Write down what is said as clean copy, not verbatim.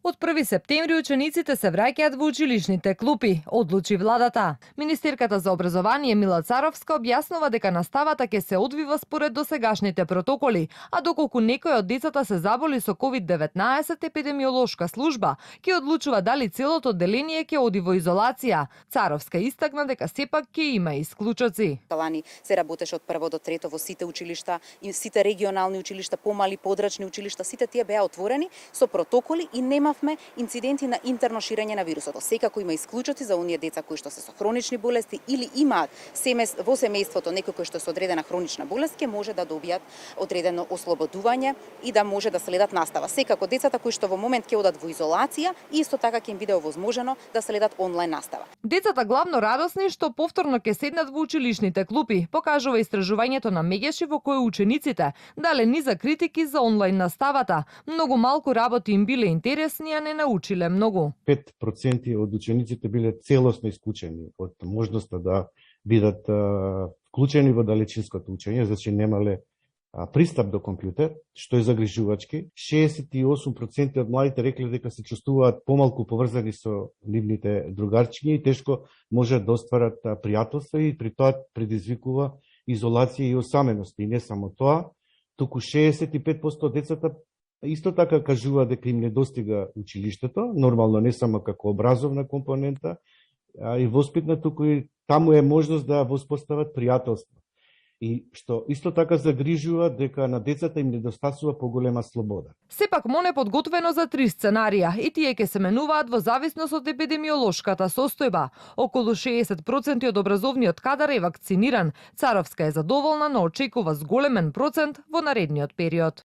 Од 1 септември учениците се враќаат во училишните клупи, одлучи владата. Министерката за образование Мила Царовска објаснува дека наставата ќе се одвива според досегашните протоколи, а доколку некој од децата се заболи со COVID-19, епидемиолошка служба ќе одлучува дали целото одделение ќе оди во изолација. Царовска истакна дека сепак ќе има исклучоци. Лани се работеше од прво до трето во сите училишта и сите регионални училишта, помали подрачни училишта, сите тие беа отворени со протоколи и немавме инциденти на интерно ширење на вирусот. Секако има исклучоци за оние деца кои што се со хронични болести или имаат во семејството некој кој што е со одредена хронична болест, ќе може да добијат одредено ослободување и да може да следат настава. Секако децата кои што во момент ќе одат во изолација, исто така ќе им биде овозможено да следат онлайн настава. Децата главно радосни што повторно ќе седнат во училишните клупи, покажува истражувањето на Мегеши во кој учениците дале низа критики за онлайн наставата. Многу малку работи им биле интересни, а не научиле многу. 5% од учениците биле целосно исклучени од можноста да бидат вклучени во далечинското учење, значи немале пристап до компјутер, што е загрижувачки. 68% од младите рекле дека се чувствуваат помалку поврзани со нивните другарчиња и тешко можат да остварат пријателства и при тоа предизвикува изолација и осаменост. И не само тоа, туку 65% од децата исто така кажува дека им недостига училиштето, нормално не само како образовна компонента, а и воспитна, туку и таму е можност да воспостават пријателство. И што исто така загрижува дека на децата им недостасува поголема слобода. Сепак МОН е подготвено за 3 сценарија и тие ќе се менуваат во зависност од епидемиолошката состојба. Околу 60% од образовниот кадар е вакциниран. Царовска е задоволна, но очекува зголемен процент во наредниот период.